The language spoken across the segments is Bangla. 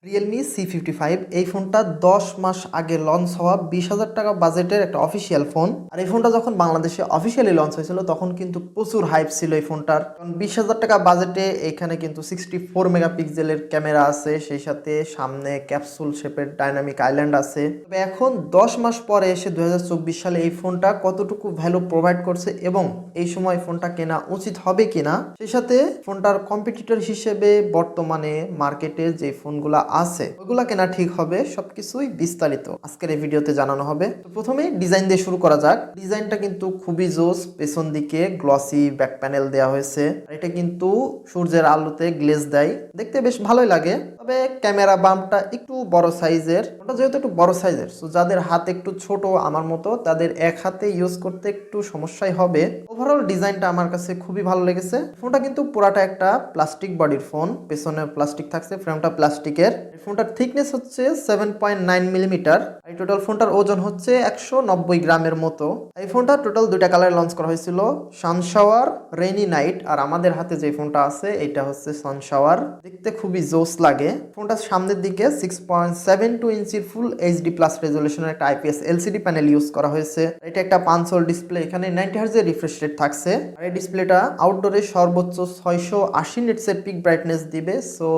Realme C55 এই ফোনটা 10 মাস আগে লঞ্চ হওয়া 20,000 টাকা বাজেটের একটা অফিসিয়াল ফোন। আর এই ফোনটা যখন বাংলাদেশে অফিসিয়ালি লঞ্চ হয়েছিল তখন কিন্তু প্রচুর হাইপ ছিল এই ফোনটার। কারণ 20,000 টাকা বাজেটে এখানে কিন্তু 64 মেগাপিক্সেলের ক্যামেরা আছে, সেই সাথে সামনে ক্যাপসুল শেপের ডাইনামিক আইল্যান্ড আছে। তবে এখন 10 মাস পরে এসে 2024 সালে এই ফোনটা কতটুকু ভ্যালু প্রোভাইড করছে এবং এই সময় ফোনটা কেনা উচিত হবে কিনা, সেই সাথে ফোনটার কম্পিটিটর হিসেবে বর্তমানে মার্কেটে যে ফোনগুলো আছে ওইগুলা কেনা ঠিক হবে, সবকিছুই বিস্তারিত আজকের এই ভিডিওতে জানানো হবে। তো প্রথমে ডিজাইন দিয়ে শুরু করা যাক। ডিজাইনটা কিন্তু খুবই জোস, পেছন দিকে গ্লসি ব্যাক প্যানেল দেওয়া হয়েছে। আর এটা কিন্তু সূর্যের আলোতে গ্লেজ দেয়, দেখতে বেশ ভালোই লাগে। তবে ক্যামেরা বাম্পটা একটু বড় সাইজের, ওটা যেহেতু একটু বড় সাইজের, সো যাদের হাত একটু ছোট আমার মতো তাদের এক হাতে ইউজ করতে একটু সমস্যাই হবে। ওভারঅল ডিজাইনটা আমার কাছে খুবই ভালো লেগেছে। ফোনটা কিন্তু পুরাটা একটা প্লাস্টিক বডির ফোন, পেছনে প্লাস্টিক থাকছে, ফ্রেমটা প্লাস্টিকের। ফোনটার থিকনেস হচ্ছে 7.9 মিলিমিটার। এই টোটাল ফোনটার ওজন হচ্ছে 190 গ্রামের মতো। এই ফোনটা টোটাল দুইটা কালারে লঞ্চ করা হয়েছিল, সানশাওয়ার, রেইনি নাইট। আর আমাদের হাতে যে ফোনটা আছে এটা হচ্ছে সানশাওয়ার। দেখতে খুবই জোস লাগে। ফোনটার সামনের দিকে 6.72 ইঞ্চির ফুল এইচডি প্লাস রেজলিউশনের একটা আইপিএস এলসিডি প্যানেল ইউজ করা হয়েছে। এটা একটা 5 ডিসপ্লে, এখানে 90 হার্জের রিফ্রেশ রেট থাকছে। আর এই ডিসপ্লেটা আউটডোরে সর্বোচ্চ 680 নিটসের পিক ব্রাইটনেস দিবে। সো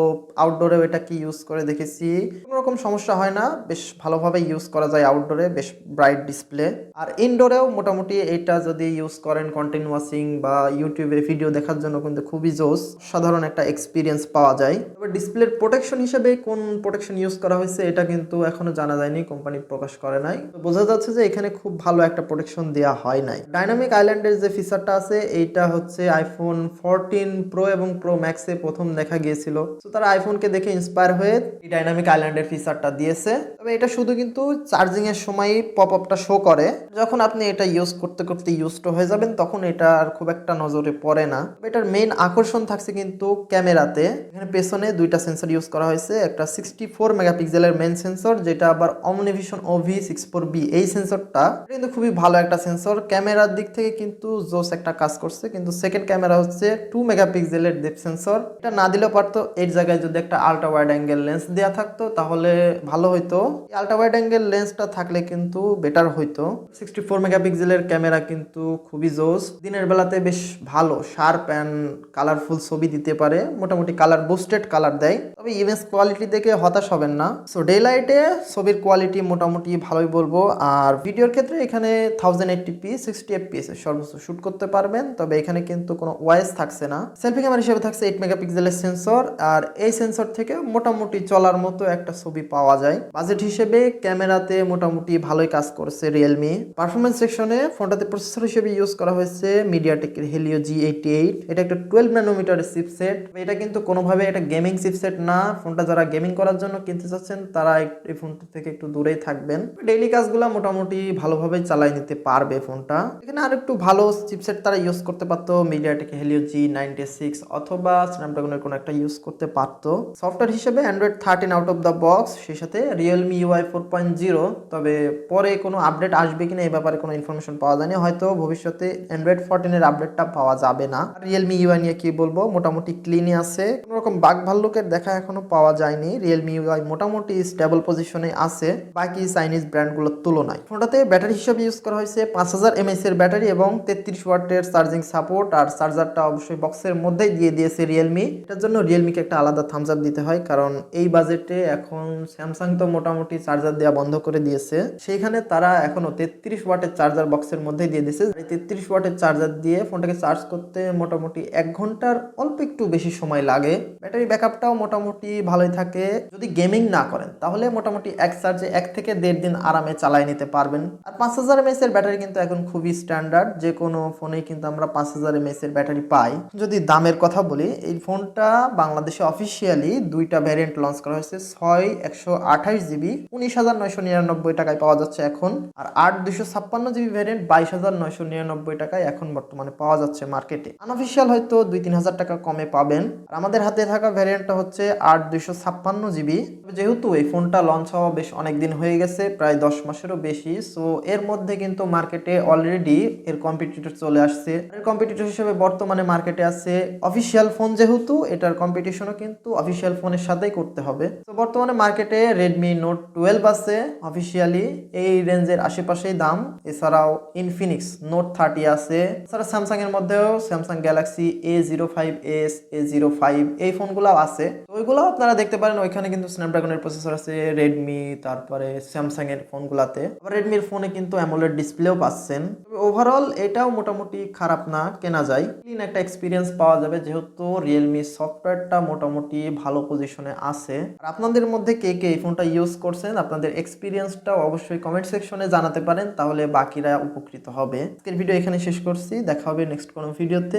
আউটডোরেও এটা কি ইউজ করে দেখেছি, কোনো রকম সমস্যা হয় না, বেশ ভালোভাবে ইউজ করা যায় আউটডোরে, বেশ ব্রাইট ডিসপ্লে। আর ইনডোরেও মোটামুটি এটা যদি ইউজ করেন কন্টেন্ট ওয়াচিং বা ইউটিউবে ভিডিও দেখার জন্য কিন্তু খুবই জোস, সাধারণ একটা এক্সপিরিয়েন্স পাওয়া যায়। তবে ডিসপ্লের প্রোটেকশন হিসেবে কোন প্রোটেকশন ইউজ করা হয়েছে এটা কিন্তু এখনো জানা যায়নি, কোম্পানি প্রকাশ করে নাই। তো বোঝা যাচ্ছে যে এখানে খুব ভালো একটা প্রোটেকশন দেওয়া হয় নাই। ডাইনামিক আইল্যান্ডের যে ফিচারটা আছে এইটা হচ্ছে আইফোন 14 প্রো এবং প্রো ম্যাক্সে প্রথম দেখা গিয়েছিল। তো তারা আইফোনকে দেখে ইন্সপায়ার হয়ে এই ডাইনামিক আইল্যান্ডের ফিচারটা দিয়েছে। তবে এটা শুধু কিন্তু চার্জিং এর সময় পপ আপটা শো করে, যখন আপনি এটা ইউজ করতে করতে ইউজড হয়ে যাবেন তখন এটা আর খুব একটা নজরে পড়ে না। এটার মেইন আকর্ষণ থাকছে কিন্তু ক্যামেরাতে। এখানে পেছনে দুইটা সেন্সর ইউজ করা হয়েছে, একটা 64 মেগাপিক্সেলের মেইন সেন্সর, যেটা আবার অমনিভিশন OV64B এই সেন্সরটা কিন্তু খুবই ভালো একটা সেন্সর। ক্যামেরার দিক থেকে কিন্তু জোস একটা কাজ করছে। কিন্তু সেকেন্ড ক্যামেরা হচ্ছে 2 মেগাপিক্সেলের ডেপথ সেন্সর, এটা না দিলেও পারতো। এর জায়গায় যদি একটা আল্ট্রা ওয়াইড অ্যাঙ্গেল লেন্স দেওয়া থাকতো তাহলে ভালো হইতো। এই আল্ট্রা ওয়াইড অ্যাঙ্গেল লেন্সটা থাকলে কিন্তু বেটার হইতো। 64 মেগাপিক্সেলের ক্যামেরা কিন্তু খুবই জোস, দিনের বেলাতে বেশ ভালো শার্প অ্যান্ড কালারফুল ছবি দিতে পারে, মোটামুটি কালার বুস্টেড কালার দেয়। তবে ইমেজ কোয়ালিটি দেখে হতাশ হবেন না। সো ডে লাইটে ছবির কোয়ালিটি মোটামুটি ভালোই বলবো। আর ভিডিওর ক্ষেত্রে এখানে 1080p 60 fps এর সর্বোচ্চ শুট করতে পারবেন। তবে এখানে কিন্তু কোনো ওয়াইস থাকছে না। সেলফি ক্যামেরা হিসেবে থাকছে 8 মেগাপিক্সেলের সেন্সর, আর এই সেন্সর থেকে মোটামুটি চলার মতো একটা ছবি পাওয়া যায়। বাজেট হিসেবে ক্যামেরাতে মোটামুটি ভালোই কাজ করছে রিয়েলমি। পারফরমেন্স সেকশনে ফোনটাতে প্রসেসর হিসেবে ইউজ করা হয়েছে মিডিয়াটেকের হেলিও G88। এটা একটা 12 ন্যানোমিটারের চিপসেট। এটা কিন্তু কোনোভাবে একটা গেমিং চিপসেট না। ফোনটা যারা গেমিং করার জন্য কিনতে চাচ্ছেন তারা এই ফোনটা থেকে একটু দূরেই থাকবেন। ডেইলি কাজগুলো মোটামুটি ভালোভাবে চালাই নিতে পারবে ফোনটা। এখানে আর একটু ভালো চিপসেট তারা ইউজ করতে পারতো, মিডিয়াটেক হেলিও G96 অথবা স্ন্যাপড্রাগনের কোনো একটা ইউজ করতে পারতো। সফটওয়্যার হিসেবে Android 13 out of the box, সেই সাথে রিয়েলমি UI 4.0। তবে পরে কোনো আপডেট আসবে কিনা এই ব্যাপারে কোনো ইনফরমেশন পাওয়া যায়নি, হয়তো ভবিষ্যতে অ্যান্ড্রয়েড 14 এর আপডেটটা পাওয়া যাবে না। রিয়েলমি UI নিয়ে কি বলবো, মোটামুটি ক্লিনই আছে, কোনো রকম বাগ ভাল্লুকের দেখা এখনো পাওয়া যায়নি। রিয়েলমি UI মোটামুটি স্টেবল পজিশনে আছে বাকি চাইনিজ ব্র্যান্ডগুলোর তুলনায়। ফোনটাতে ব্যাটারি হিসেবে ইউজ করা হয়েছে 5000 mAh এর ব্যাটারি এবং 33 ওয়াটের চার্জিং সাপোর্ট। আর চার্জারটা অবশ্যই বক্সের মধ্যেই দিয়ে দিয়েছে রিয়েলমি। এটার জন্য রিয়েলমিকে একটা আলাদা থামস আপ দিতে হয়, কারণ এই বাজেটে এখন স্যামসাং তো মোটামুটি চার্জার দেওয়া বন্ধ করে দিয়েছে, সেইখানে তারা এখনো 33 ওয়াটের চার্জার বক্সের মধ্যেই দিয়ে দিয়েছে। এই 33 ওয়াটের চার্জার দিয়ে ফোনটাকে চার্জ করতে মোটামুটি 1 ঘন্টার অল্প একটু বেশি সময় লাগে। ব্যাটারি ব্যাকআপটাও মোটামুটি ভালোই থাকে। যদি গেমিং না করেন তাহলে মোটামুটি এক চার্জে 1 থেকে 1.5 দিন আরামে চালাই নিতে পারবেন। আর 5000 mAh এর ব্যাটারি কিন্তু এখন খুবই স্ট্যান্ডার্ড, যে কোনো ফোনেই কিন্তু আমরা 5000 mAh এর ব্যাটারি পাই। যদি দামের কথা বলি, এই ফোনটা বাংলাদেশে অফিসিয়ালি দুইটা ভ্যারিয়েন্ট লঞ্চ করা হয়েছে। 128GB 19,999 টাকায় পাওয়া যাচ্ছে এখন, আর 8 256GB ভ্যারিয়েন্ট 22,999 টাকায় এখন বর্তমানে পাওয়া যাচ্ছে মার্কেটে। আনঅফিসিয়াল হয়তো 2-3 হাজার টাকা কমে পাবেন। আর আমাদের হাতে থাকা ভ্যারিয়েন্টটা হচ্ছে 8 256GB। যেহেতু এই ফোনটা লঞ্চ হওয়া বেশ অনেকদিন হয়ে গেছে, প্রায় 10 মাসেরও বেশি, সো এর মধ্যে কিন্তু মার্কেটে অলরেডি এর কম্পিটিটর চলে আসছে। এর কম্পিটিটর হিসেবে বর্তমানে মার্কেটে আছে অফিসিয়াল ফোন, যেহেতু এটার কম্পিটিশনও কিন্তু অফিসিয়াল ফোনের সাথেই করতে করতে হবে। তো বর্তমানে মার্কেটে রেডমি নোট 12 আছে অফিসিয়ালি, এই রেঞ্জের আশেপাশেই দাম। এছাড়াও ইনফিনিক্স নোট 30 আছে। এছাড়া স্যামসাং এর মধ্যেও স্যামসাং গ্যালাক্সি A05s A05 এই ফোনগুলো আছে। তো ওইগুলো আপনারা দেখতে পারেন, ওইখানে কিন্তু স্ন্যাপড্রাগনের প্রসেসর আছে, রেডমি, তারপরে স্যামসাং এর ফোনগুলাতে। আবার রেডমির ফোনে কিন্তু অ্যামোলেড ডিসপ্লেও পাচ্ছেন। তবে ওভারঅল এটাও মোটামুটি খারাপ না, কেনা যায়, ক্লিন একটা এক্সপিরিয়েন্স পাওয়া যাবে, যেহেতু রিয়েলমি সফটওয়্যারটা মোটামুটি ভালো পজিশনে আছে। আর আপনাদের মধ্যে কে কে এই ফোনটা ইউজ করছেন, আপনাদের এক্সপিরিয়েন্সটাও অবশ্যই কমেন্ট সেকশনে জানাতে পারেন, তাহলে বাকিরা উপকৃত হবে। আজকের ভিডিও এখানে শেষ করছি, দেখা হবে নেক্সট কোনো ভিডিওতে।